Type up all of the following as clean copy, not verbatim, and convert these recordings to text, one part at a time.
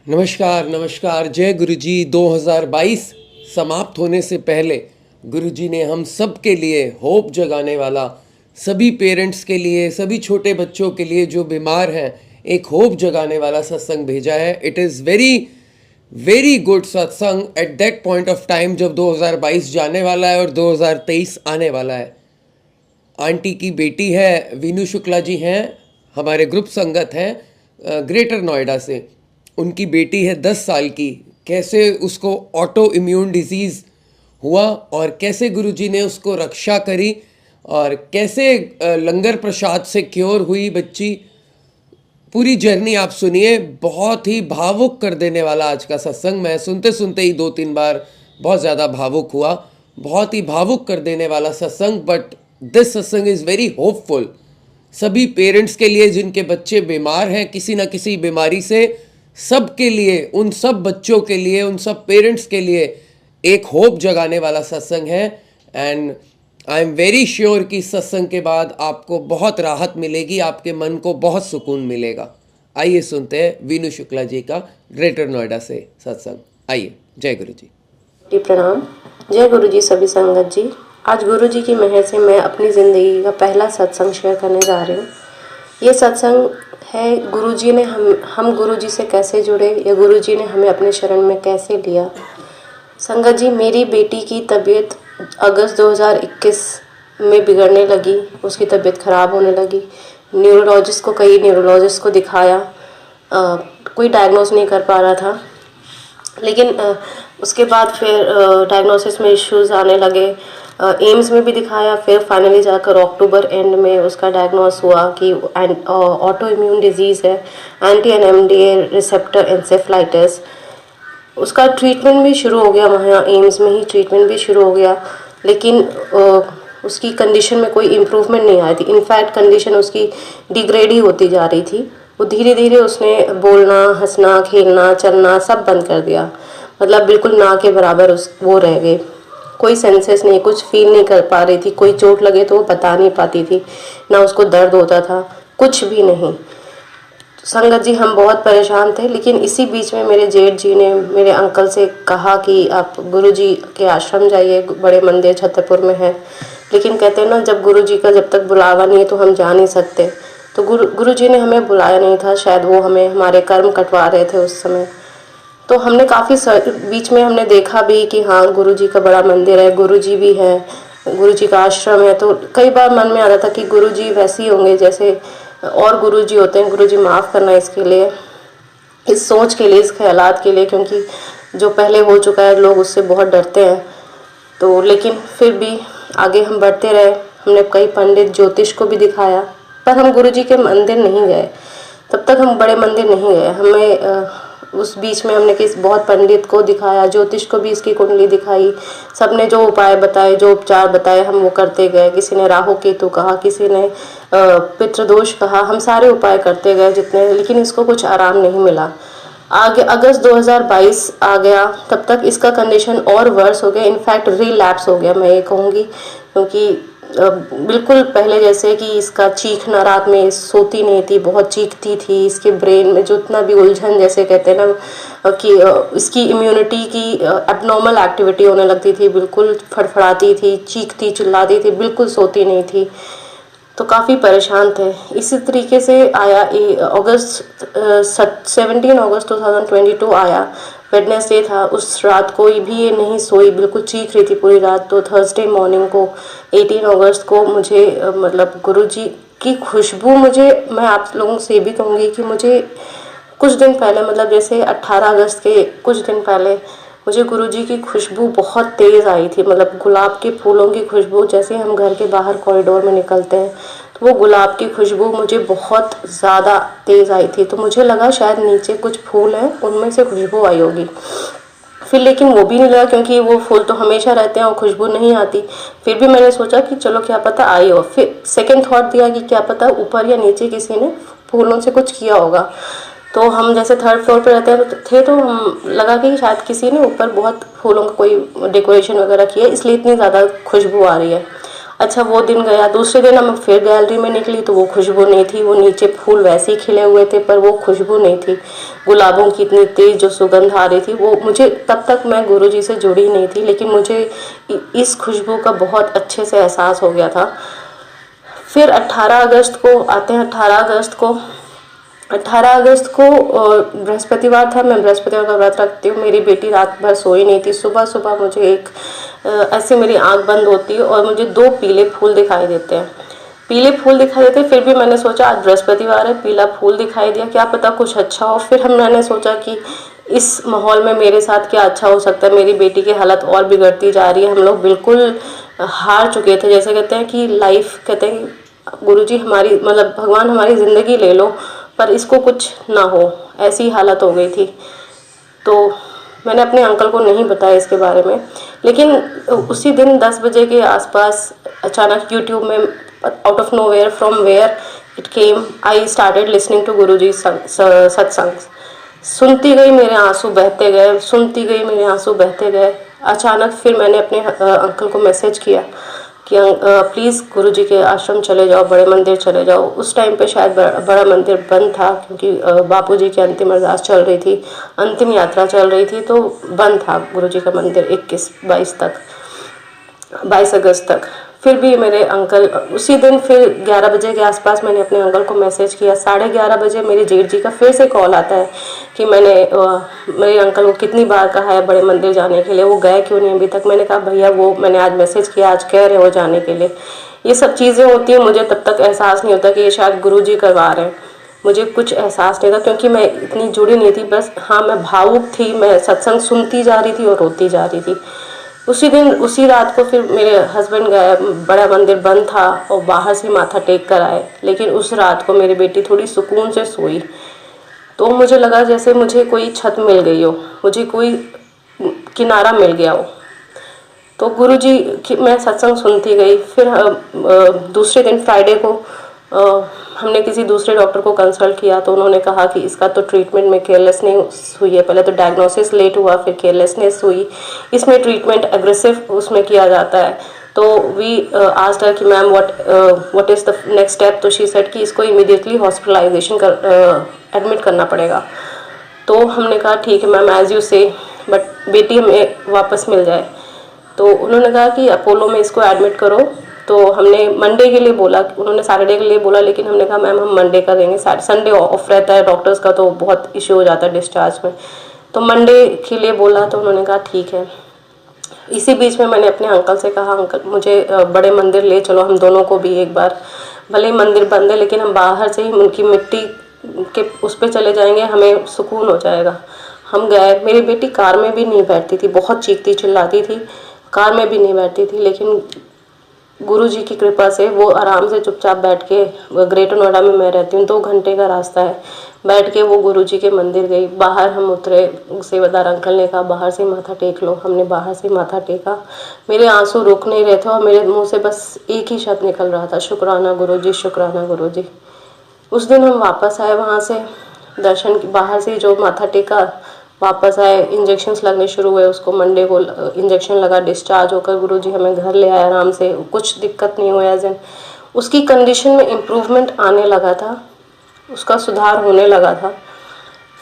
नमस्कार नमस्कार। जय गुरुजी। 2022 समाप्त होने से पहले गुरुजी ने हम सब के लिए होप जगाने वाला, सभी पेरेंट्स के लिए, सभी छोटे बच्चों के लिए जो बीमार हैं, एक होप जगाने वाला सत्संग भेजा है। It is very very good satsang at that point of time जब 2022 जाने वाला है और 2023 आने वाला है। आंटी की बेटी है, वीनू शुक्ला जी हैं, हमारे ग्रुप संगत हैं ग्रेटर नोएडा से। उनकी बेटी है 10 साल की। कैसे उसको ऑटो इम्यून डिजीज़ हुआ और कैसे गुरुजी ने उसको रक्षा करी और कैसे लंगर प्रसाद से क्योर हुई बच्ची। पूरी जर्नी आप सुनिए। बहुत ही भावुक कर देने वाला आज का सत्संग। मैं सुनते सुनते ही 2-3 बार बहुत ज़्यादा भावुक हुआ। बहुत ही भावुक कर देने वाला सत्संग। बट दिस सत्संग इज़ वेरी होपफुल सभी पेरेंट्स के लिए जिनके बच्चे बीमार हैं किसी न किसी बीमारी से। सब के लिए, उन सब बच्चों के लिए, उन सब पेरेंट्स के लिए एक होप जगाने वाला सत्संग है। And I am very sure कि इस सत्संग के बाद आपको बहुत राहत मिलेगी, आपके मन को बहुत सुकून मिलेगा। आइए सुनते हैं वीनू शुक्ला जी का ग्रेटर नोएडा से सत्संग। आइए। जय गुरु जी। प्रणाम। जय गुरु जी सभी संगत जी। आज गुरु जी की मेहर से मैं अपनी ज़िंदगी का पहला सत्संग शेयर करने जा रही हूँ। ये सत्संग है गुरु जी ने हम गुरु जी से कैसे जुड़े या गुरु जी ने हमें अपने शरण में कैसे लिया। संगत जी, मेरी बेटी की तबीयत अगस्त 2021 में बिगड़ने लगी। उसकी तबीयत ख़राब होने लगी। कई न्यूरोलॉजिस्ट को दिखाया, कोई डायग्नोस नहीं कर पा रहा था। लेकिन उसके बाद फिर डायग्नोसिस में इश्यूज आने लगे। एम्स में भी दिखाया, फिर फाइनली जाकर अक्टूबर एंड में उसका डायग्नोस हुआ कि ऑटो इम्यून डिजीज़ है, एंटी NMDA रिसेप्टर एंसेफ्लाइटिस। उसका ट्रीटमेंट भी शुरू हो गया, वहाँ एम्स में ही ट्रीटमेंट भी शुरू हो गया। लेकिन उसकी कंडीशन में कोई इम्प्रूवमेंट नहीं आई थी। इनफैक्ट कंडीशन उसकी डिग्रेड ही होती जा रही थी। वो धीरे धीरे उसने बोलना, हंसना, खेलना, चलना सब बंद कर दिया। मतलब बिल्कुल ना के बराबर वो रह गए। कोई सेंसेस नहीं, कुछ फील नहीं कर पा रही थी। कोई चोट लगे तो वो बता नहीं पाती थी, ना उसको दर्द होता था, कुछ भी नहीं। संगत जी, हम बहुत परेशान थे। लेकिन इसी बीच में मेरे जेठ जी ने मेरे अंकल से कहा कि आप गुरु जी के आश्रम जाइए, बड़े मंदिर छतरपुर में है। लेकिन कहते हैं ना, जब गुरु जी का जब तक बुलावा नहीं है तो हम जा नहीं सकते। तो गुरु जी ने हमें बुलाया नहीं था, शायद वो हमें हमारे कर्म कटवा रहे थे उस समय। तो हमने काफ़ी बीच में हमने देखा भी कि हाँ, गुरु जी का बड़ा मंदिर है, गुरु जी भी है, गुरु जी का आश्रम है। तो कई बार मन में आ रहा था कि गुरु जी वैसे ही होंगे जैसे और गुरु जी होते हैं। गुरु जी माफ़ करना इसके लिए, इस सोच के लिए, इस ख्यालात के लिए, क्योंकि जो पहले हो चुका है लोग उससे बहुत डरते हैं। तो लेकिन फिर भी आगे हम बढ़ते रहे। हमने कई पंडित ज्योतिष को भी दिखाया, पर हम गुरु जी के मंदिर नहीं गए। तब तक हम बड़े मंदिर नहीं गए। हमें उस बीच में हमने बहुत पंडित को दिखाया, ज्योतिष को भी इसकी कुंडली दिखाई। सबने जो उपाय बताए, जो उपचार बताए, हम वो करते गए। किसी ने राहु केतु कहा, किसी ने पितृदोष कहा। हम सारे उपाय करते गए जितने, लेकिन इसको कुछ आराम नहीं मिला। आगे अगस्त 2022 आ गया, तब तक इसका कंडीशन और वर्स हो गया। इनफैक्ट रिलैप्स हो गया, मैं ये कहूँगी। क्योंकि बिल्कुल पहले जैसे कि इसका चीखना, रात में सोती नहीं थी, बहुत चीखती थी। इसके ब्रेन में जो इतना भी उलझन, जैसे कहते हैं ना कि इसकी इम्यूनिटी की एबनॉर्मल एक्टिविटी होने लगती थी। बिल्कुल फड़फड़ाती थी, चीखती चिल्लाती थी, बिल्कुल सोती नहीं थी। तो काफ़ी परेशान थे। इसी तरीके से आया 17 अगस्त 2022 आया। वेडनेसडे था। उस रात कोई भी ये नहीं सोई, बिल्कुल चीख रही थी पूरी रात। तो थर्सडे मॉर्निंग को 18 अगस्त को मुझे मतलब गुरुजी की खुशबू, मैं आप लोगों से भी कहूँगी कि मुझे कुछ दिन पहले, मतलब जैसे 18 अगस्त के कुछ दिन पहले मुझे गुरुजी की खुशबू बहुत तेज़ आई थी। मतलब गुलाब के फूलों की खुशबू। जैसे हम घर के बाहर कॉरिडोर में निकलते हैं तो वो गुलाब की खुशबू मुझे बहुत ज़्यादा तेज़ आई थी। तो मुझे लगा शायद नीचे कुछ फूल हैं, उनमें से खुशबू आई होगी। फिर लेकिन वो भी नहीं लगा, क्योंकि वो फूल तो हमेशा रहते हैं और खुशबू नहीं आती। फिर भी मैंने सोचा कि चलो क्या पता आई हो। फिर सेकंड थॉट दिया कि क्या पता ऊपर या नीचे किसी ने फूलों से कुछ किया होगा। तो हम जैसे थर्ड फ्लोर पे रहते थे, तो हम लगा कि शायद किसी ने ऊपर बहुत फूलों का कोई डेकोरेशन वगैरह किया है, इसलिए इतनी ज़्यादा खुशबू आ रही है। अच्छा वो दिन गया, दूसरे दिन हम फिर गैलरी में निकली तो वो खुशबू नहीं थी, वो नीचे फूल वैसे ही खिले हुए थे पर वो खुशबू नहीं थी। गुलाबों की इतनी तेज जो सुगंध आ रही थी, वो मुझे तब तक मैं गुरुजी से जुड़ी नहीं थी, लेकिन मुझे इस खुशबू का बहुत अच्छे से एहसास हो गया था। फिर 18 अगस्त को आते हैं। 18 अगस्त को बृहस्पतिवार था। मैं बृहस्पतिवार का व्रत रखती हूँ। मेरी बेटी रात भर सोई नहीं थी। सुबह सुबह मुझे एक ऐसे मेरी आंख बंद होती है और मुझे 2 पीले फूल दिखाई देते हैं। पीले फूल दिखाई देते, फिर भी मैंने सोचा आज बृहस्पतिवार है, पीला फूल दिखाई दिया, क्या पता कुछ अच्छा हो। फिर मैंने सोचा कि इस माहौल में मेरे साथ क्या अच्छा हो सकता है। मेरी बेटी की हालत और बिगड़ती जा रही है, हम लोग बिल्कुल हार चुके थे। जैसे कहते हैं कि लाइफ, कहते हैं कि गुरुजी हमारी, मतलब भगवान हमारी ज़िंदगी ले लो पर इसको कुछ ना हो, ऐसी हालत हो गई थी। तो मैंने अपने अंकल को नहीं बताया इसके बारे में, लेकिन उसी दिन 10 बजे के आसपास अचानक यूट्यूब में out of nowhere, from where it came, I started listening to Guruji satsang. सुनती गई, मेरे आंसू बहते गए, सुनती गई, मेरे आंसू बहते गए। अचानक फिर मैंने अपने अंकल को मैसेज किया कि प्लीज़ गुरुजी के आश्रम चले जाओ, बड़े मंदिर चले जाओ। उस टाइम पे शायद बड़ा मंदिर बंद था, क्योंकि बापूजी की अंतिम अरदास चल रही थी, अंतिम यात्रा चल रही थी, तो बंद था गुरुजी का मंदिर 22 अगस्त तक। फिर भी मेरे अंकल, उसी दिन फिर 11 बजे के आसपास मैंने अपने अंकल को मैसेज किया। 11:30 बजे मेरी जेठ जी का फिर से कॉल आता है कि मैंने मेरे अंकल को कितनी बार कहा है बड़े मंदिर जाने के लिए, वो गए क्यों नहीं अभी तक। मैंने कहा भैया वो मैंने आज मैसेज किया, आज कह रहे हो जाने के लिए। ये सब चीज़ें होती हैं, मुझे तब तक एहसास नहीं होता कि ये शायद गुरुजी करवा रहे हैं। मुझे कुछ एहसास नहीं था, क्योंकि मैं इतनी जुड़ी नहीं थी। बस हाँ, मैं भावुक थी, मैं सत्संग सुनती जा रही थी और रोती जा रही थी। उसी दिन, उसी रात को फिर मेरे हस्बैंड गए, बड़ा मंदिर बंद था और बाहर से माथा टेक कर आए। लेकिन उस रात को मेरी बेटी थोड़ी सुकून से सोई, तो मुझे लगा जैसे मुझे कोई छत मिल गई हो, मुझे कोई किनारा मिल गया हो। तो गुरुजी की मैं सत्संग सुनती गई। फिर दूसरे दिन फ्राइडे को हमने किसी दूसरे डॉक्टर को कंसल्ट किया, तो उन्होंने कहा कि इसका तो ट्रीटमेंट में केयरलेसनेस हुई है। पहले तो डायग्नोसिस लेट हुआ, फिर केयरलेसनेस हुई। इसमें ट्रीटमेंट एग्रेसिव उसमें किया जाता है। तो वी आस्क्ड हर कि ma'am what is the next step. तो शी सेड कि इसको इमीडिएटली हॉस्पिटलाइजेशन एडमिट करना पड़ेगा। तो हमने कहा ठीक है मैम, एज़ यू से, बट बेटी हमें वापस मिल जाए। तो उन्होंने कहा कि अपोलो में इसको एडमिट करो। तो हमने मंडे के लिए बोला, उन्होंने सैटरडे के लिए बोला, लेकिन हमने कहा मैम हम मंडे का देंगे, संडे ऑफ रहता है डॉक्टर्स का, तो बहुत इश्यू हो जाता है डिस्चार्ज में। तो मंडे के लिए बोला, तो उन्होंने कहा ठीक है। इसी बीच में मैंने अपने अंकल से कहा अंकल मुझे बड़े मंदिर ले चलो, हम दोनों को भी एक बार, भले ही मंदिर बंद है लेकिन हम बाहर से ही उनकी मिट्टी के उस पर चले जाएंगे, हमें सुकून हो जाएगा। हम गए। मेरी बेटी कार में भी नहीं बैठती थी, बहुत चीखती चिल्लाती थी, कार में भी नहीं बैठती थी। लेकिन गुरुजी की कृपा से वो आराम से चुपचाप बैठ के, ग्रेटर नोएडा में मैं रहती हूँ, 2 घंटे का रास्ता है, बैठ के वो गुरुजी के मंदिर गई। बाहर हम उतरे, सेवादार अंकल ने कहा बाहर से माथा टेक लो। हमने बाहर से माथा टेका। मेरे आंसू रुक नहीं रहे थे और मेरे मुंह से बस एक ही शब्द निकल रहा था, शुक्राना गुरुजी, शुक्राना गुरुजी। उस दिन हम वापस आए वहाँ से, दर्शन बाहर से जो माथा टेका, वापस आए, इंजेक्शन्स लगने शुरू हुए। उसको मंडे को इंजेक्शन लगा, डिस्चार्ज होकर गुरुजी हमें घर ले आए आराम से, कुछ दिक्कत नहीं हुआ। एज एन उसकी कंडीशन में इम्प्रूवमेंट आने लगा था, उसका सुधार होने लगा था।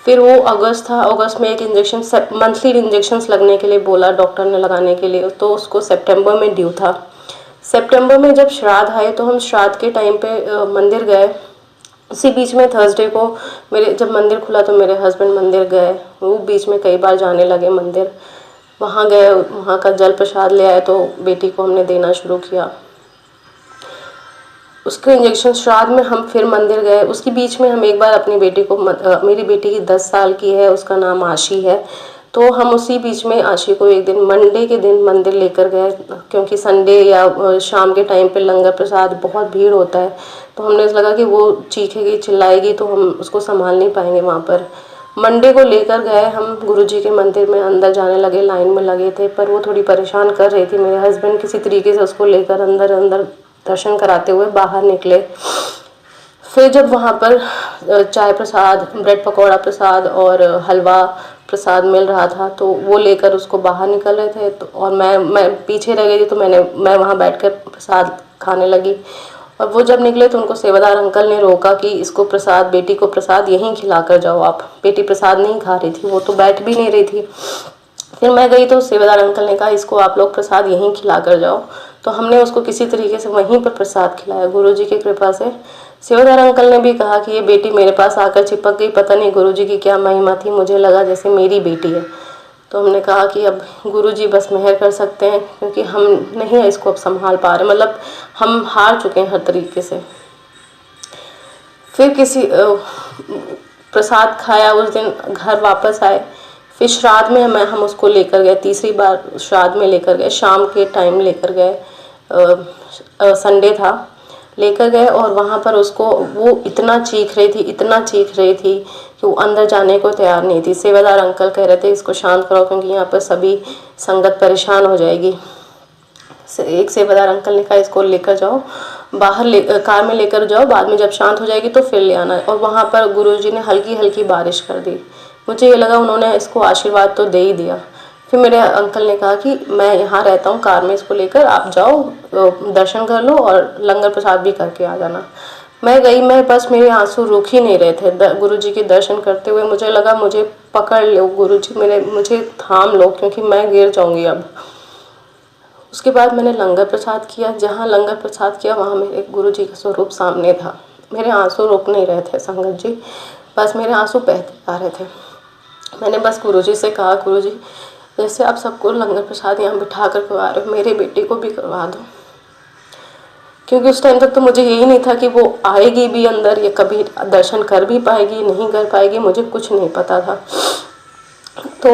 फिर वो अगस्त था, अगस्त में एक इंजेक्शन, मंथली इंजेक्शन्स लगने के लिए बोला डॉक्टर ने लगाने के लिए, तो उसको सितंबर में ड्यू था। सितंबर में जब श्राद्ध आए तो हम श्राद्ध के टाइम पे मंदिर गए। उसी बीच में थर्सडे को मेरे जब मंदिर खुला तो मेरे हस्बैंड मंदिर गए। वो बीच में कई बार जाने लगे मंदिर। वहाँ गए, वहाँ का जल प्रसाद ले आए तो बेटी को हमने देना शुरू किया। उसके इंजेक्शन श्राद्ध में हम फिर मंदिर गए। उसके बीच में हम एक बार अपनी बेटी को, मेरी बेटी की 10 साल की है, उसका नाम आशी है, तो हम उसी बीच में आशी को एक दिन मंडे के दिन मंदिर लेकर गए, क्योंकि संडे या शाम के टाइम पे लंगर प्रसाद बहुत भीड़ होता है। तो हमने लगा कि वो चीखेगी चिल्लाएगी तो हम उसको संभाल नहीं पाएंगे वहाँ पर। मंडे को लेकर गए हम गुरुजी के मंदिर में, अंदर जाने लगे, लाइन में लगे थे, पर वो थोड़ी परेशान कर रही थी। मेरे हस्बैंड किसी तरीके से उसको लेकर अंदर दर्शन कराते हुए बाहर निकले। फिर जब वहाँ पर चाय प्रसाद, ब्रेड पकौड़ा प्रसाद और हलवा प्रसाद मिल रहा था तो वो लेकर उसको बाहर निकल रहे थे, तो और मैं पीछे रह गई थी, तो मैं वहाँ बैठकर प्रसाद खाने लगी। और वो जब निकले तो उनको सेवादार अंकल ने रोका कि इसको प्रसाद, बेटी को प्रसाद यहीं खिला कर जाओ आप। बेटी प्रसाद नहीं खा रही थी, वो तो बैठ भी नहीं रही थी। फिर मैं गई तो सेवादार अंकल ने कहा इसको आप लोग प्रसाद यहीं खिला कर जाओ। तो हमने उसको किसी तरीके से वहीं पर प्रसाद खिलाया, गुरुजी की कृपा से। सेवादार अंकल ने भी कहा कि ये बेटी मेरे पास आकर चिपक गई, पता नहीं गुरुजी की क्या महिमा थी, मुझे लगा जैसे मेरी बेटी है। तो हमने कहा कि अब गुरुजी बस मेहर कर सकते हैं, क्योंकि हम नहीं इसको अब संभाल पा रहे, मतलब हम हार चुके हैं हर तरीके से। फिर किसी प्रसाद खाया, उस दिन घर वापस आए। फिर श्राद्ध में हम उसको लेकर गए, तीसरी बार श्राद्ध में लेकर गए, शाम के टाइम लेकर गए, संडे था, लेकर गए। और वहाँ पर उसको वो इतना चीख रही थी, इतना चीख रही थी कि वो अंदर जाने को तैयार नहीं थी। सेवादार अंकल कह रहे थे इसको शांत कराओ, क्योंकि यहाँ पर सभी संगत परेशान हो जाएगी। एक सेवादार अंकल ने कहा इसको लेकर जाओ बाहर, कार में लेकर जाओ, बाद में जब शांत हो जाएगी तो फिर ले आना। और वहाँ पर गुरुजी ने हल्की हल्की बारिश कर दी। मुझे ये लगा उन्होंने इसको आशीर्वाद तो दे ही दिया। फिर मेरे अंकल ने कहा कि मैं यहाँ रहता हूँ, कार में इसको लेकर आप जाओ, दर्शन कर लो और लंगर प्रसाद भी करके आ जाना। मैं गई, मैं बस मेरे आंसू रुक ही नहीं रहे थे गुरुजी के दर्शन करते हुए। मुझे लगा मुझे पकड़ लो गुरुजी, मुझे थाम लो, क्योंकि मैं गिर जाऊँगी अब। उसके बाद मैंने लंगर प्रसाद किया। जहाँ लंगर प्रसाद किया वहाँ मेरे गुरुजी का स्वरूप सामने था। मेरे आंसू रुक नहीं रहे थे संगत जी, बस मेरे आंसू बहते आ रहे थे। मैंने बस गुरुजी से कहा गुरुजी जैसे आप सबको लंगर प्रसाद यहाँ बिठा कर करवा रहे हो, मेरे बेटी को भी करवा दो। क्योंकि उस टाइम तक तो मुझे यही नहीं था कि वो आएगी भी अंदर या कभी दर्शन कर भी पाएगी, नहीं कर पाएगी, मुझे कुछ नहीं पता था। तो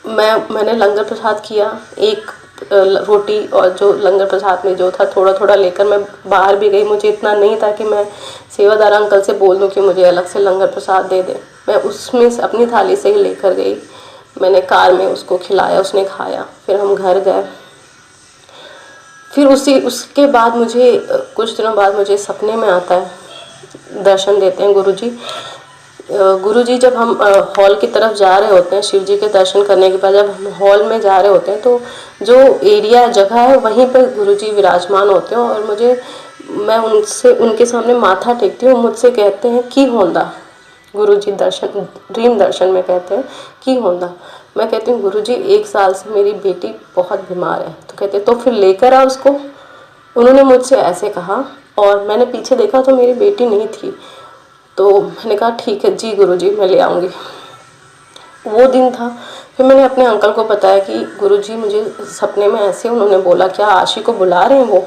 मैंने लंगर प्रसाद किया, एक रोटी और जो लंगर प्रसाद में जो था थोड़ा थोड़ा लेकर मैं बाहर भी गई। मुझे इतना नहीं था कि मैं सेवादार अंकल से बोल दूं कि मुझे अलग से लंगर प्रसाद दे दे। मैं उसमें से अपनी थाली से ही लेकर गई। मैंने कार में उसको खिलाया, उसने खाया। फिर हम घर गए। फिर उसके बाद मुझे कुछ दिनों बाद मुझे सपने में आता है, दर्शन देते हैं गुरुजी। गुरुजी जब हम हॉल की तरफ जा रहे होते हैं, शिव जी के दर्शन करने के बाद जब हम हॉल में जा रहे होते हैं तो जो एरिया जगह है वहीं पर गुरुजी विराजमान होते हैं। और मैं उनके सामने माथा टेकती हूँ। मुझसे कहते हैं की होंदा, गुरुजी दर्शन ड्रीम दर्शन में कहते हैं की होंदा। मैं कहती हूँ गुरुजी 1 साल से मेरी बेटी बहुत बीमार है। तो कहते तो फिर लेकर आ उसको। उन्होंने मुझसे ऐसे कहा और मैंने पीछे देखा तो मेरी बेटी नहीं थी। तो मैंने कहा ठीक है जी गुरुजी, मैं ले आऊँगी। वो दिन था। फिर मैंने अपने अंकल को बताया कि गुरुजी मुझे सपने में ऐसे उन्होंने बोला, क्या आशी को बुला रहे हैं वो?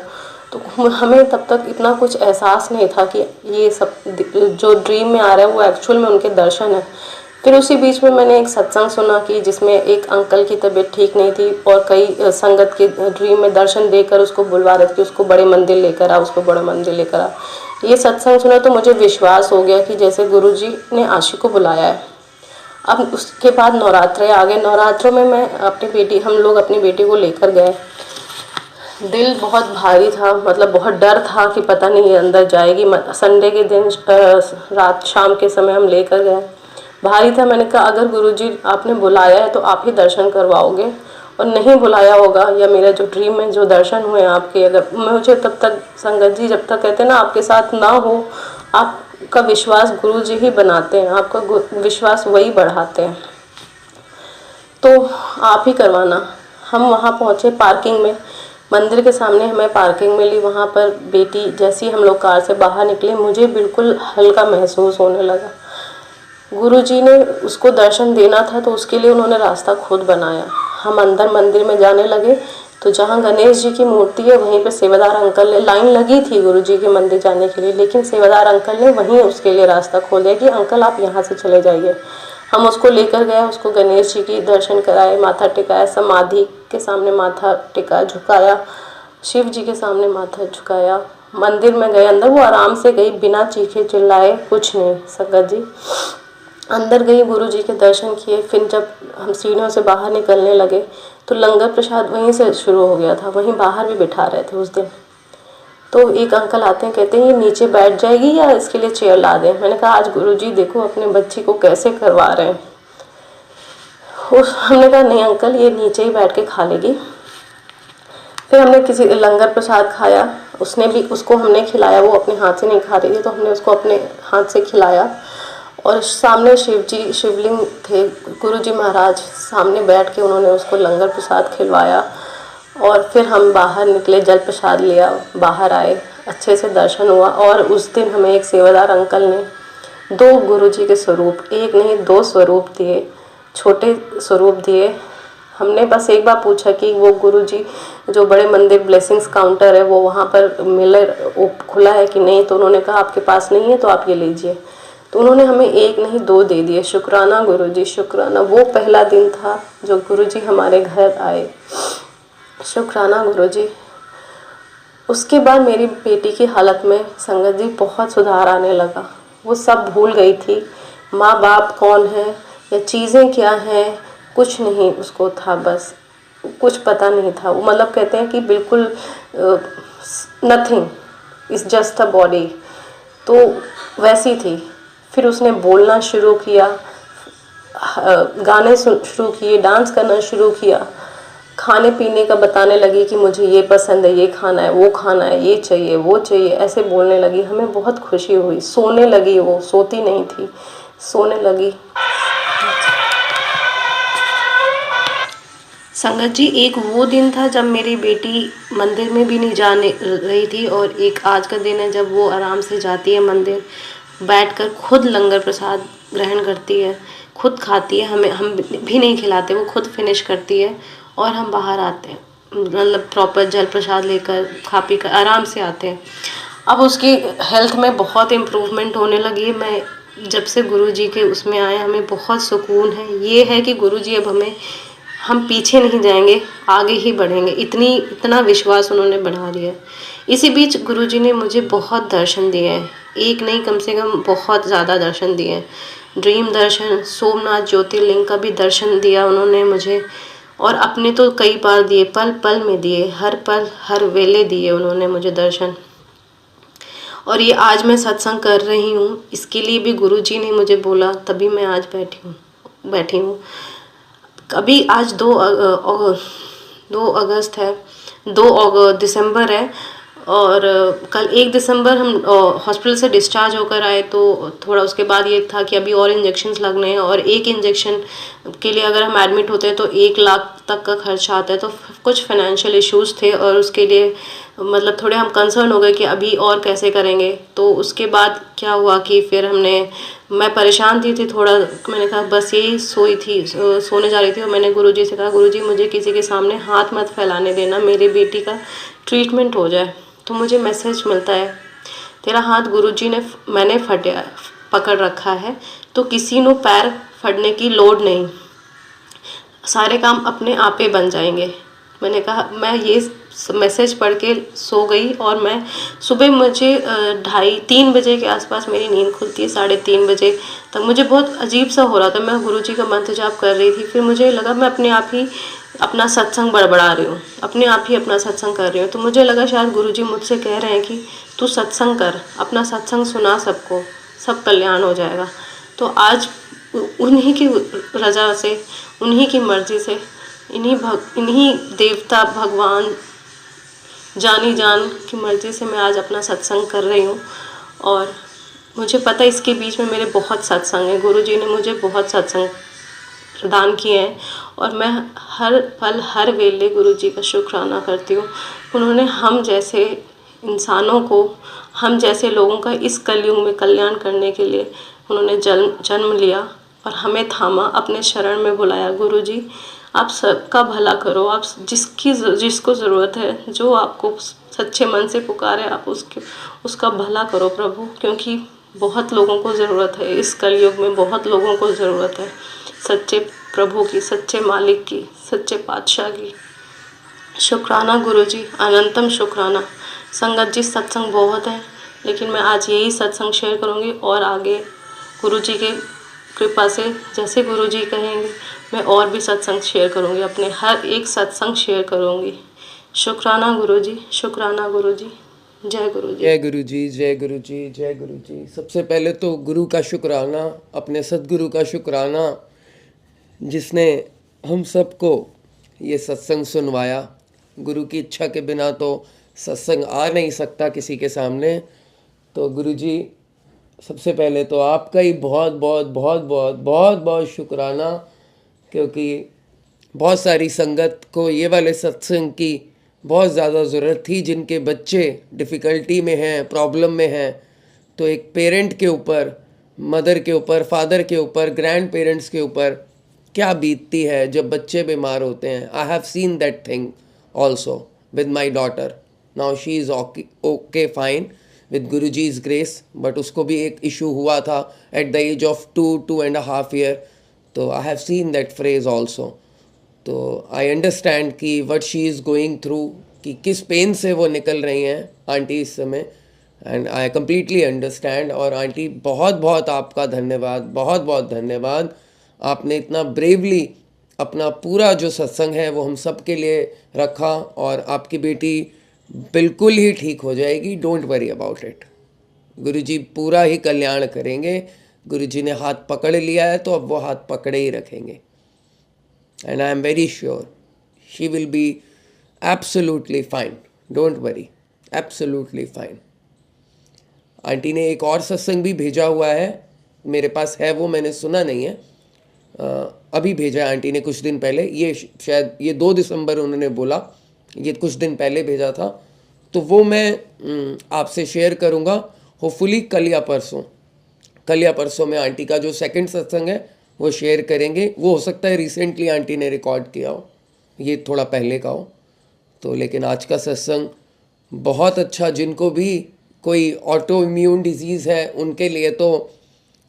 तो हमें तब तक इतना कुछ एहसास नहीं था कि ये सब जो ड्रीम में आ रहा है वो एक्चुअल में उनके दर्शन है। फिर उसी बीच में मैंने एक सत्संग सुना कि जिसमें एक अंकल की तबीयत ठीक नहीं थी और कई संगत के ड्रीम में दर्शन देकर उसको बुलवा रहे थे कि उसको बड़े मंदिर लेकर आ, उसको बड़े मंदिर लेकर आ। ये सत्संग सुना तो मुझे विश्वास हो गया कि जैसे गुरुजी ने आशी को बुलाया है। अब उसके बाद नवरात्रे आ गए। नवरात्रों में हम लोग अपनी बेटी को लेकर गए। दिल बहुत भारी था, मतलब बहुत डर था कि पता नहीं ये अंदर जाएगी। संडे के दिन रात शाम के समय हम लेकर गए। भारी था। मैंने कहा अगर गुरुजी आपने बुलाया है तो आप ही दर्शन करवाओगे, और नहीं बुलाया होगा या मेरा जो ड्रीम में जो दर्शन हुए आपके, अगर मुझे तब तक संगत जी जब तक कहते हैं ना आपके साथ ना हो, आपका विश्वास गुरुजी ही बनाते हैं, आपका विश्वास वही बढ़ाते हैं, तो आप ही करवाना। हम वहाँ पहुँचे पार्किंग में, मंदिर के सामने हमें पार्किंग मिली। वहाँ पर बेटी जैसे ही हम लोग कार से बाहर निकले मुझे बिल्कुल हल्का महसूस होने लगा। गुरुजी ने उसको दर्शन देना था तो उसके लिए उन्होंने रास्ता खुद बनाया। हम अंदर मंदिर में जाने लगे तो जहाँ गणेश जी की मूर्ति है वहीं पे सेवादार अंकल ने, लाइन लगी थी गुरुजी के मंदिर जाने के लिए, लेकिन सेवादार अंकल ने वहीं उसके लिए रास्ता खोल दिया कि अंकल आप यहाँ से चले जाइए। हम उसको लेकर गए, उसको गणेश जी की दर्शन कराए, माथा टिकाया, समाधि के सामने माथा टिकाया, झुकाया, शिव जी के सामने माथा झुकाया। मंदिर में गए, अंदर वो आराम से गई, बिना चीखे चिल्लाए, कुछ नहीं। संगत जी अंदर गई, गुरुजी के दर्शन किए। फिर जब हम सीढ़ियों से बाहर निकलने लगे तो लंगर प्रसाद वहीं से शुरू हो गया था, वहीं बाहर भी बिठा रहे थे उस दिन। तो एक अंकल आते हैं, कहते हैं ये नीचे बैठ जाएगी या इसके लिए चेयर ला दें? मैंने कहा आज गुरुजी देखो अपने बच्ची को कैसे करवा रहे हैं। हमने कहा नहीं अंकल, ये नीचे ही बैठ के खा लेगी। फिर हमने किसी लंगर प्रसाद खाया, उसने भी, उसको हमने खिलाया, वो अपने हाथ से नहीं खा रही थी तो हमने उसको अपने हाथ से खिलाया। और सामने शिवलिंग थे, गुरुजी महाराज सामने बैठ के उन्होंने उसको लंगर प्रसाद खिलवाया। और फिर हम बाहर निकले, जल प्रसाद लिया, बाहर आए, अच्छे से दर्शन हुआ। और उस दिन हमें एक सेवादार अंकल ने 2 गुरुजी के स्वरूप, एक नहीं 2 स्वरूप दिए, छोटे स्वरूप दिए। हमने बस एक बार पूछा कि वो गुरुजी जो बड़े मंदिर ब्लेसिंग्स काउंटर है वो वहाँ पर मिले, खुला है कि नहीं, तो उन्होंने कहा आपके पास नहीं है तो आप ये लीजिए। तो उन्होंने हमें एक नहीं 2 दे दिए। शुक्राना गुरुजी, शुक्राना। वो पहला दिन था जो गुरुजी हमारे घर आए। शुक्राना गुरुजी। उसके बाद मेरी बेटी की हालत में संगत जी बहुत सुधार आने लगा। वो सब भूल गई थी, माँ बाप कौन है या चीज़ें क्या हैं, कुछ नहीं उसको था, बस कुछ पता नहीं था। वो मतलब कहते हैं कि बिल्कुल nothing, is just a body, तो वैसी थी। फिर उसने बोलना शुरू किया, गाने शुरू किए, डांस करना शुरू किया, खाने पीने का बताने लगी कि मुझे ये पसंद है, ये खाना है, वो खाना है, ये चाहिए, वो चाहिए, ऐसे बोलने लगी। हमें बहुत खुशी हुई। सोने लगी, वो सोती नहीं थी, सोने लगी। संगत जी, एक वो दिन था जब मेरी बेटी मंदिर में भी नहीं जाने रही थी, और एक आज का दिन है जब वो आराम से जाती है मंदिर, बैठकर खुद लंगर प्रसाद ग्रहण करती है, खुद खाती है, हम भी नहीं खिलाते, वो खुद फिनिश करती है और हम बाहर आते हैं, मतलब प्रॉपर जल प्रसाद लेकर खा पी कर आराम से आते हैं। अब उसकी हेल्थ में बहुत इम्प्रूवमेंट होने लगी। मैं जब से गुरुजी के उसमें आए, हमें बहुत सुकून है। ये है कि गुरुजी अब हमें, हम पीछे नहीं जाएंगे, आगे ही बढ़ेंगे, इतना विश्वास उन्होंने बढ़ा दिया है। इसी बीच गुरुजी ने मुझे बहुत दर्शन दिए हैं, एक नहीं कम से कम बहुत ज़्यादा दर्शन दिए हैं। ड्रीम दर्शन, सोमनाथ ज्योतिर्लिंग का भी दर्शन दिया उन्होंने मुझे, और अपने तो कई बार दिए, पल पल में दिए, हर पल हर वेले दिए उन्होंने मुझे दर्शन। और ये आज मैं सत्संग कर रही हूँ, इसके लिए भी गुरुजी ने मुझे बोला, तभी मैं आज बैठी हूँ। अभी आज 2 अगस्त है, 2 दिसंबर है, और कल 1 दिसंबर हम हॉस्पिटल से डिस्चार्ज होकर आए। तो थोड़ा उसके बाद ये था कि अभी और इंजेक्शन्स लगने हैं, और एक इंजेक्शन के लिए अगर हम एडमिट होते हैं तो 1 लाख तक का खर्चा आता है। तो कुछ फाइनेंशियल इश्यूज़ थे, और उसके लिए मतलब थोड़े हम कंसर्न हो गए कि अभी और कैसे करेंगे। तो उसके बाद क्या हुआ कि फिर मैं परेशान थी थोड़ा, मैंने कहा बस यही सोने जा रही थी, और मैंने गुरुजी से कहा, गुरुजी मुझे किसी के सामने हाथ मत फैलाने देना, मेरी बेटी का ट्रीटमेंट हो जाए। तो मुझे मैसेज मिलता है, तेरा हाथ गुरुजी ने मैंने पकड़ रखा है, तो किसी ने पैर फटने की लोड़ नहीं, सारे काम अपने आप ही बन जाएंगे। मैंने कहा, मैं ये मैसेज पढ़ के सो गई, और मैं सुबह मुझे 2:30-3 बजे के आसपास मेरी नींद खुलती है, 3:30 बजे तक मुझे बहुत अजीब सा हो रहा था। मैं गुरुजी का मंत्र जाप कर रही थी, फिर मुझे लगा मैं अपने आप ही अपना सत्संग बड़बड़ा रही हूँ, अपने आप ही अपना सत्संग कर रही हूँ। तो मुझे लगा शायद गुरुजी मुझसे कह रहे हैं कि तू सत्संग कर, अपना सत्संग सुना सबको, सब कल्याण हो जाएगा। तो आज उन्हीं की रजा से, उन्हीं की मर्जी से, इन्हीं देवता भगवान जानी जान की मर्जी से मैं आज अपना सत्संग कर रही हूँ। और मुझे पता है इसके बीच में मेरे बहुत सत्संग हैं, गुरुजी ने मुझे बहुत सत्संग प्रदान किए हैं, और मैं हर पल हर वेले गुरुजी का शुक्राना करती हूँ। उन्होंने हम जैसे इंसानों को, हम जैसे लोगों का इस कलयुग में कल्याण करने के लिए उन्होंने जन्म लिया और हमें थामा, अपने शरण में बुलाया। गुरुजी आप सबका भला करो, आप जिसको ज़रूरत है, जो आपको सच्चे मन से पुकारे, आप उसका भला करो प्रभु, क्योंकि बहुत लोगों को ज़रूरत है, इस कलयुग में बहुत लोगों को ज़रूरत है सच्चे प्रभु की, सच्चे मालिक की, सच्चे पातशाह की। शुक्राना गुरुजी, अनंतम शुक्राना। संगत जी, सत्संग बहुत है, लेकिन मैं आज यही सत्संग शेयर करूँगी, और आगे गुरुजी के कृपा से जैसे गुरुजी कहेंगे मैं और भी सत्संग शेयर करूँगी, अपने हर एक सत्संग शेयर करूँगी। शुक्राना गुरुजी, शुक्राना गुरुजी। जय गुरुजी। जय गुरु जी, जय गुरु जी, जय गुरु जी। सबसे पहले तो गुरु का शुक्राना, अपने सदगुरु का शुक्राना, जिसने हम सबको ये सत्संग सुनवाया। गुरु की इच्छा के बिना तो सत्संग आ नहीं सकता किसी के सामने। तो गुरुजी, सबसे पहले तो आपका ही बहुत बहुत बहुत बहुत बहुत बहुत शुक्राना, क्योंकि बहुत सारी संगत को ये वाले सत्संग की बहुत ज़्यादा ज़रूरत थी, जिनके बच्चे डिफ़िकल्टी में हैं, प्रॉब्लम में हैं। तो एक पेरेंट के ऊपर, मदर के ऊपर, फादर के ऊपर, ग्रैंड पेरेंट्स के ऊपर क्या बीतती है जब बच्चे बीमार होते हैं। I have seen that thing also with my daughter. Now she is okay fine with Guruji's grace, but उसको भी एक इशू हुआ था at the age of 2.5 year. तो I have seen that phrase also. तो आई अंडरस्टैंड कि what she is going through, कि किस पेन से वो निकल रही हैं आंटी इस समय, एंड आई कम्प्लीटली अंडरस्टैंड। और आंटी बहुत बहुत आपका धन्यवाद, बहुत बहुत धन्यवाद। आपने इतना ब्रेवली अपना पूरा जो सत्संग है वो हम सब के लिए रखा, और आपकी बेटी बिल्कुल ही ठीक हो जाएगी, डोंट वरी अबाउट इट। गुरुजी पूरा ही कल्याण करेंगे। गुरुजी ने हाथ पकड़ लिया है तो अब वो हाथ पकड़े ही रखेंगे, and I am very sure she will be absolutely fine, don't worry, absolutely fine. Aunty ने एक और सत्संग भी भेजा हुआ है, मेरे पास है वो, मैंने सुना नहीं है, अभी भेजा है आंटी ने कुछ दिन पहले। ये शायद ये 2 दिसंबर उन्होंने बोला, ये कुछ दिन पहले भेजा था। तो वो मैं आपसे शेयर करूँगा होपफुली कल या परसों में आंटी का जो सेकंड सत्संग है वो शेयर करेंगे। वो हो सकता है रिसेंटली आंटी ने रिकॉर्ड किया हो, ये थोड़ा पहले का हो। तो लेकिन आज का सत्संग बहुत अच्छा, जिनको भी कोई ऑटो इम्यून डिजीज़ है उनके लिए तो,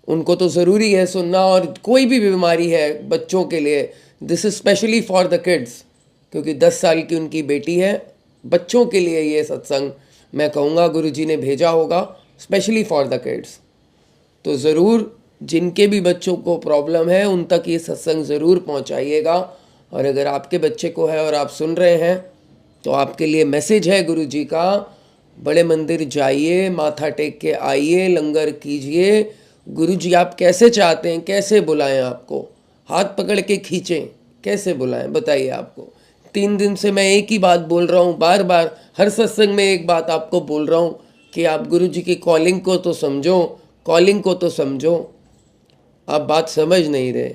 उनको तो ज़रूरी है सुनना, और कोई भी बीमारी है बच्चों के लिए, this is specially for the kids, क्योंकि 10 साल की उनकी बेटी है। बच्चों के लिए ये सत्संग मैं कहूँगा गुरुजी ने भेजा होगा स्पेशली फॉर द किड्स। तो ज़रूर जिनके भी बच्चों को प्रॉब्लम है उन तक ये सत्संग ज़रूर पहुँचाइएगा। और अगर आपके बच्चे को है और आप सुन रहे हैं तो आपके लिए मैसेज है गुरुजी का, बड़े मंदिर जाइए, माथा टेक के आइए, लंगर कीजिए। गुरुजी आप कैसे चाहते हैं, कैसे बुलाएं आपको, हाथ पकड़ के खींचें, कैसे बुलाएं बताइए। आपको 3 दिन से मैं एक ही बात बोल रहा हूँ, बार बार हर सत्संग में एक बात आपको बोल रहा हूँ कि आप गुरुजी की कॉलिंग को तो समझो, कॉलिंग को तो समझो। आप बात समझ नहीं रहे,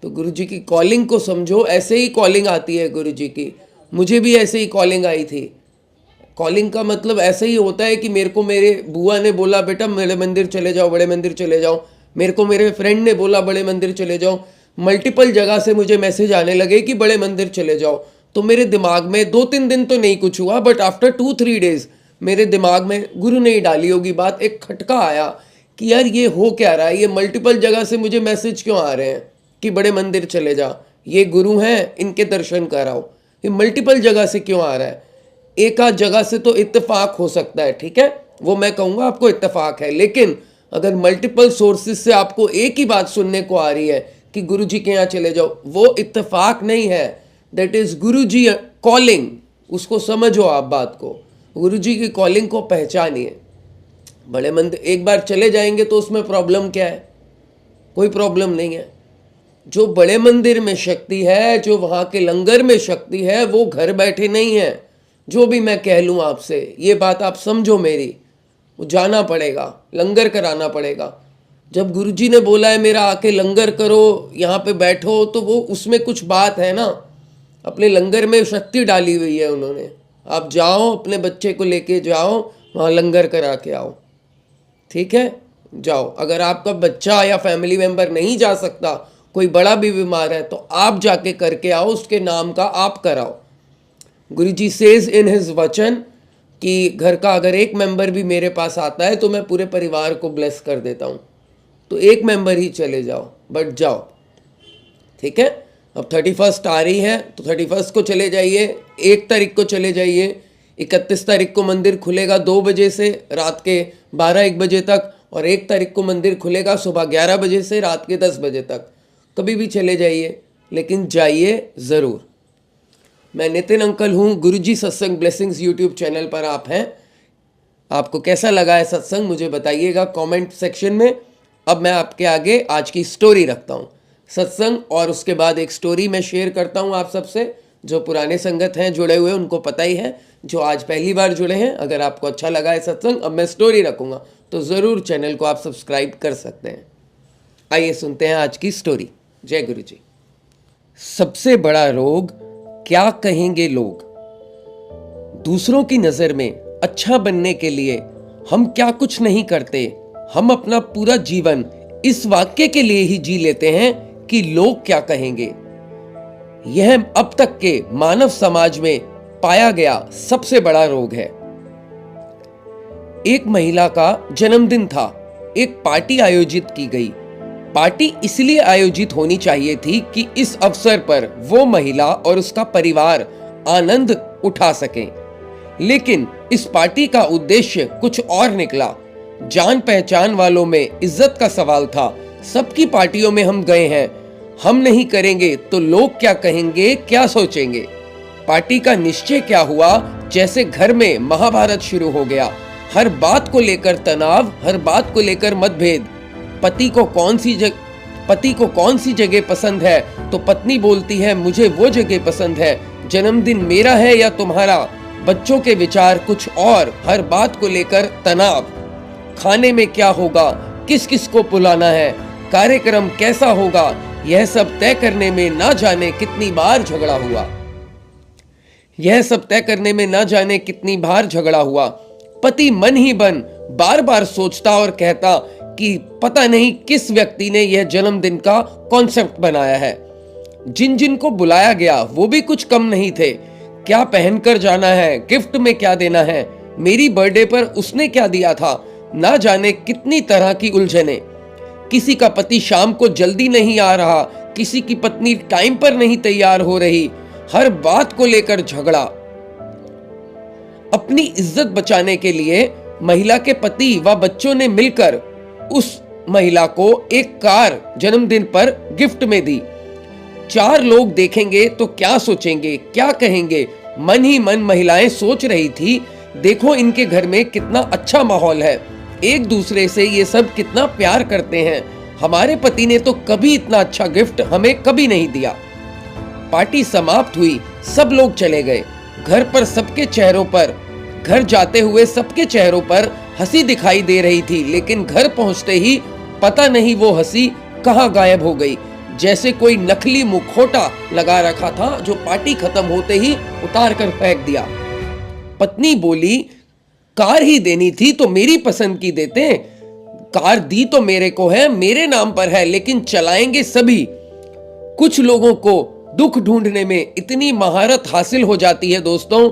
तो गुरुजी की कॉलिंग को समझो। ऐसे ही कॉलिंग आती है गुरुजी की, मुझे भी ऐसे ही कॉलिंग आई थी। कॉलिंग का मतलब ऐसा ही होता है कि मेरे को मेरे बुआ ने बोला बेटा बड़े मंदिर चले जाओ, बड़े मंदिर चले जाओ। मेरे को मेरे फ्रेंड ने बोला बड़े मंदिर चले जाओ। मल्टीपल जगह से मुझे मैसेज आने लगे कि बड़े मंदिर चले जाओ। तो मेरे दिमाग में 2-3 दिन तो नहीं कुछ हुआ, बट आफ्टर 2-3 डेज मेरे दिमाग में, गुरु ने ही डाली होगी बात, एक खटका आया कि यार ये हो क्या रहा है, ये मल्टीपल जगह से मुझे मैसेज क्यों आ रहे हैं कि बड़े मंदिर चले जा, ये गुरु हैं इनके दर्शन कराओ। ये मल्टीपल जगह से क्यों आ रहा है? एक आध जगह से तो इत्तेफाक हो सकता है, ठीक है, वो मैं कहूँगा आपको इत्तेफाक है। लेकिन अगर मल्टीपल सोर्सेज से आपको एक ही बात सुनने को आ रही है कि गुरुजी के यहाँ चले जाओ, वो इत्तेफाक नहीं है, दैट इज गुरुजी कॉलिंग। उसको समझो आप बात को, गुरुजी की कॉलिंग को पहचानिए। बड़े मंदिर एक बार चले जाएंगे तो उसमें प्रॉब्लम क्या है? कोई प्रॉब्लम नहीं है। जो बड़े मंदिर में शक्ति है, जो वहाँ के लंगर में शक्ति है, वो घर बैठे नहीं है। जो भी मैं कह लूँ आपसे, ये बात आप समझो मेरी, वो जाना पड़ेगा, लंगर कराना पड़ेगा। जब गुरुजी ने बोला है मेरा आके लंगर करो, यहाँ पे बैठो, तो वो उसमें कुछ बात है ना, अपने लंगर में शक्ति डाली हुई है उन्होंने। आप जाओ, अपने बच्चे को लेके जाओ, वहाँ लंगर करा के आओ, ठीक है, जाओ। अगर आपका बच्चा या फैमिली मेम्बर नहीं जा सकता, कोई बड़ा भी बीमार है, तो आप जाके करके आओ, उसके नाम का आप कराओ। गुरुजी सेज इन हिज वचन कि घर का अगर एक मेंबर भी मेरे पास आता है तो मैं पूरे परिवार को ब्लेस कर देता हूँ। तो एक मेंबर ही चले जाओ, बट जाओ, ठीक है। अब 31 आ रही है तो 31 को चले जाइए, 1 तारीख को चले जाइए, 31 तारीख को मंदिर खुलेगा 2 बजे से रात के 12-1 बजे तक, और 1 तारीख को मंदिर खुलेगा सुबह 11 बजे से रात के 10 बजे तक। कभी भी चले जाइए, लेकिन जाइए ज़रूर। मैं नितिन अंकल हूँ, गुरुजी सत्संग ब्लेसिंग्स यूट्यूब चैनल पर आप हैं। आपको कैसा लगा है सत्संग मुझे बताइएगा कमेंट सेक्शन में। अब मैं आपके आगे आज की स्टोरी रखता हूँ, सत्संग और उसके बाद एक स्टोरी मैं शेयर करता हूँ आप सबसे, जो पुराने संगत हैं जुड़े हुए उनको पता ही है, जो आज पहली बार जुड़े हैं अगर आपको अच्छा लगा है सत्संग, अब मैं स्टोरी रखूँगा तो ज़रूर चैनल को आप सब्सक्राइब कर सकते हैं। आइए सुनते हैं आज की स्टोरी। जय गुरु जी। सबसे बड़ा रोग, क्या कहेंगे लोग। दूसरों की नज़र में अच्छा बनने के लिए हम क्या कुछ नहीं करते। हम अपना पूरा जीवन इस वाक्य के लिए ही जी लेते हैं कि लोग क्या कहेंगे। यह अब तक के मानव समाज में पाया गया सबसे बड़ा रोग है। एक महिला का जन्मदिन था। एक पार्टी आयोजित की गई। पार्टी इसलिए आयोजित होनी चाहिए थी कि इस अवसर पर वो महिला और उसका परिवार आनंद उठा सकें। लेकिन इस पार्टी का उद्देश्य कुछ और निकला। जान पहचान वालों में इज्जत का सवाल था। सबकी पार्टियों में हम गए हैं, हम नहीं करेंगे तो लोग क्या कहेंगे, क्या सोचेंगे। पार्टी का निश्चय क्या हुआ, जैसे घर में महाभारत शुरू हो गया। हर बात को लेकर तनाव, हर बात को लेकर मतभेद। पति को कौन सी जगह पसंद है तो पत्नी बोलती है मुझे वो जगह पसंद है। जन्मदिन मेरा है या तुम्हारा। बच्चों के विचार कुछ और, हर बात को लेकर तनाव। खाने में क्या होगा, किस किस को बुलाना है, कार्यक्रम कैसा होगा, यह सब तय करने में ना जाने कितनी बार झगड़ा हुआ। पति मन ही मन बार बार सोचता और कहता कि पता नहीं किस व्यक्ति ने यह जन्मदिन का कॉन्सेप्ट बनाया है। जिन जिन को बुलाया गया वो भी कुछ कम नहीं थे। क्या पहनकर जाना है, गिफ्ट में क्या देना है, मेरी बर्थडे पर उसने क्या दिया था, ना जाने कितनी तरह की उलझने। किसी का पति शाम को जल्दी नहीं आ रहा, किसी की पत्नी टाइम पर नहीं तैयार हो रही, हर बात को लेकर झगड़ा। अपनी इज्जत बचाने के लिए महिला के पति व बच्चों ने मिलकर उस महिला को एक कार जन्मदिन पर गिफ्ट में दी। 4 लोग देखेंगे तो क्या सोचेंगे, क्या कहेंगे। मन ही मन महिलाएं सोच रही थी, देखो इनके घर में कितना अच्छा माहौल है, एक दूसरे से ये सब कितना प्यार करते हैं। हमारे पति ने तो कभी इतना अच्छा गिफ्ट हमें कभी नहीं दिया। पार्टी समाप्त हुई, सब लोग चले गए। घर जाते हुए सबके चेहरों पर हंसी दिखाई दे रही थी, लेकिन घर पहुंचते ही पता नहीं वो हंसी कहां गायब हो गई। जैसे कोई नकली मुखौटा लगा रखा था जो पार्टी खत्म होते ही उतार कर फेंक दिया। पत्नी बोली, कार ही देनी थी तो मेरी पसंद की देते। कार दी तो मेरे को है, मेरे नाम पर है, लेकिन चलाएंगे सभी। कुछ लोगों को दुख ढूंढने में इतनी महारत हासिल हो जाती है दोस्तों,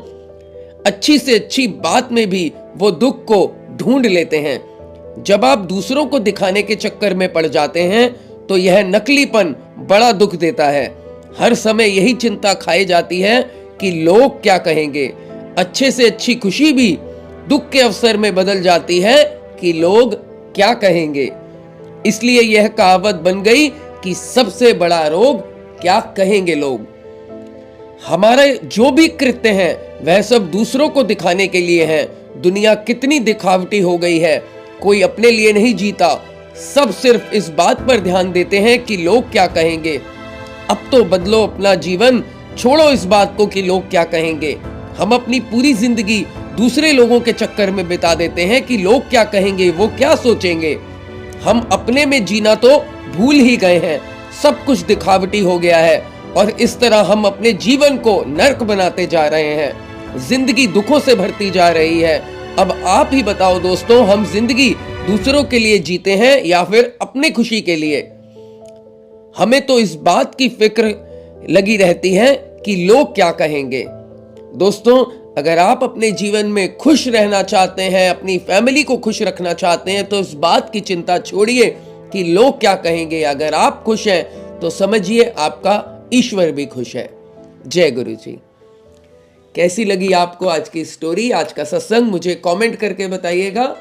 अच्छी से अच्छी बात में भी वो दुख को ढूंढ लेते हैं। जब आप दूसरों को दिखाने के चक्कर में पड़ जाते हैं तो यह नकलीपन बड़ा दुख देता है। हर समय यही चिंता खाई जाती है कि लोग क्या कहेंगे। अच्छे से अच्छी खुशी भी दुख के अवसर में बदल जाती है कि लोग क्या कहेंगे। इसलिए यह कहावत बन गई कि सबसे बड़ा रोग क्या कहेंगे लोग। हमारे जो भी कृत्य हैं वह सब दूसरों को दिखाने के लिए हैं। दुनिया कितनी दिखावटी हो गई है, कोई अपने लिए नहीं जीता, सब सिर्फ इस बात पर ध्यान देते हैं कि लोग क्या कहेंगे। अब तो बदलो अपना जीवन, छोड़ो इस बात को कि लोग क्या कहेंगे। हम अपनी पूरी जिंदगी दूसरे लोगों के चक्कर में बिता देते हैं कि लोग क्या कहेंगे, वो क्या सोचेंगे। हम अपने में जीना तो भूल ही गए हैं, सब कुछ दिखावटी हो गया है और इस तरह हम अपने जीवन को नर्क बनाते जा रहे हैं। जिंदगी दुखों से भरती जा रही है। अब आप ही बताओ दोस्तों, हम जिंदगी दूसरों के लिए जीते हैं या फिर अपने खुशी के लिए। हमें तो इस बात की फिक्र लगी रहती है कि लोग क्या कहेंगे। दोस्तों, अगर आप अपने जीवन में खुश रहना चाहते हैं, अपनी फैमिली को खुश रखना चाहते हैं, तो इस बात की चिंता छोड़िए कि लोग क्या कहेंगे। अगर आप खुश हैं तो समझिए आपका ईश्वर भी खुश है। जय गुरु जी। कैसी लगी आपको आज की स्टोरी, आज का सत्संग, मुझे कमेंट करके बताइएगा।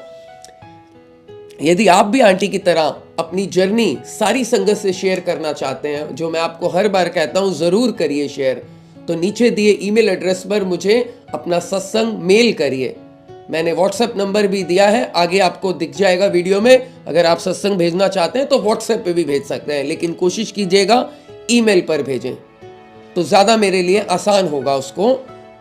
यदि आप भी आंटी की तरह अपनी जर्नी सारी संगत से शेयर करना चाहते हैं, जो मैं आपको हर बार कहता हूं जरूर करिए शेयर, तो नीचे दिए ईमेल एड्रेस पर मुझे अपना सत्संग मेल करिए। मैंने व्हाट्सएप नंबर भी दिया है, आगे आपको दिख जाएगा वीडियो में। अगर आप सत्संग भेजना चाहते हैं तो व्हाट्सएप पे भी भेज सकते हैं, लेकिन कोशिश कीजिएगा ईमेल पर भेजें। तो ज़्यादा मेरे लिए आसान होगा उसको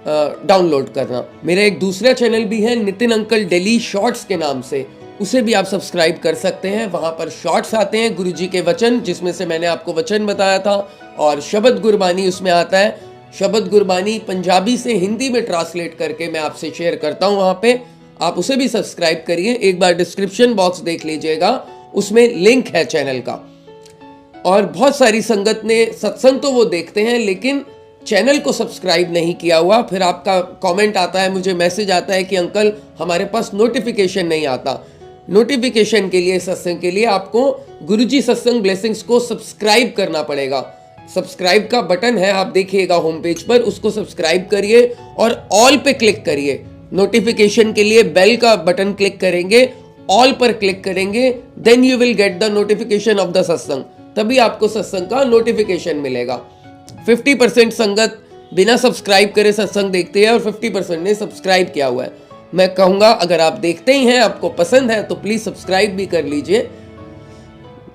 डाउनलोड करना। मेरा एक दूसरा चैनल भी है नितिन अंकल दिल्ली शॉर्ट्स के नाम से, उसे भी आप सब्सक्राइब कर सकते हैं। वहाँ पर शॉर्ट्स आते हैं गुरुजी के वचन, जिसमें से मैंने आपको वचन बताया था, और शब्द गुरबानी उसमें आता है। शब्द गुरबानी पंजाबी से हिंदी में ट्रांसलेट करके मैं आपसे शेयर करता हूँ वहाँ पे, आप उसे भी सब्सक्राइब करिए। एक बार डिस्क्रिप्शन बॉक्स देख लीजिएगा, उसमें लिंक है चैनल का। और बहुत सारी संगत ने सत्संग तो वो देखते हैं लेकिन चैनल को सब्सक्राइब नहीं किया हुआ। फिर आपका कमेंट आता है, मुझे मैसेज आता है कि अंकल हमारे पास नोटिफिकेशन नहीं आता। नोटिफिकेशन के लिए, सत्संग के लिए आपको गुरुजी सत्संग ब्लेसिंग्स को सब्सक्राइब करना पड़ेगा। सब्सक्राइब का बटन है, आप देखिएगा होम पेज पर, उसको सब्सक्राइब करिए और ऑल पे क्लिक करिए। नोटिफिकेशन के लिए बेल का बटन क्लिक करेंगे, ऑल पर क्लिक करेंगे, then you will get the notification of the satsang, तभी आपको सत्संग का नोटिफिकेशन मिलेगा। 50% संगत बिना सब्सक्राइब करे सत्संग देखते हैं और 50% ने सब्सक्राइब किया हुआ है। मैं कहूँगा अगर आप देखते ही हैं, आपको पसंद है, तो प्लीज़ सब्सक्राइब भी कर लीजिए।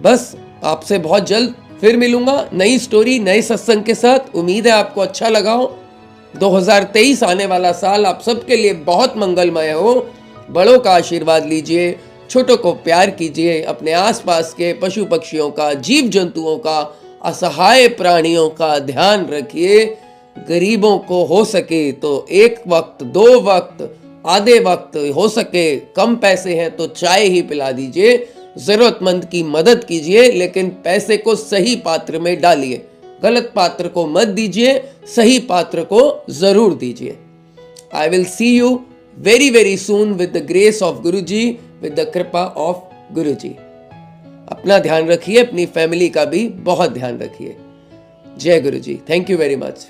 बस आपसे बहुत जल्द फिर मिलूंगा नई स्टोरी, नए सत्संग के साथ। उम्मीद है आपको अच्छा लगा हो। 2023 आने वाला साल आप सबके लिए बहुत मंगलमय हो। बड़ों का आशीर्वाद लीजिए, छोटों को प्यार कीजिए, अपने आसपास के पशु पक्षियों का, जीव जंतुओं का, असहाय प्राणियों का ध्यान रखिए। गरीबों को हो सके तो एक वक्त, 2 वक्त, आधे वक्त, हो सके कम पैसे हैं तो चाय ही पिला दीजिए। जरूरतमंद की मदद कीजिए, लेकिन पैसे को सही पात्र में डालिए। गलत पात्र को मत दीजिए, सही पात्र को जरूर दीजिए। I will see you very very soon with the grace of Guruji, with the कृपा ऑफ गुरुजी। अपना ध्यान रखिए, अपनी फैमिली का भी बहुत ध्यान रखिए। जय Guruji. Thank you very much.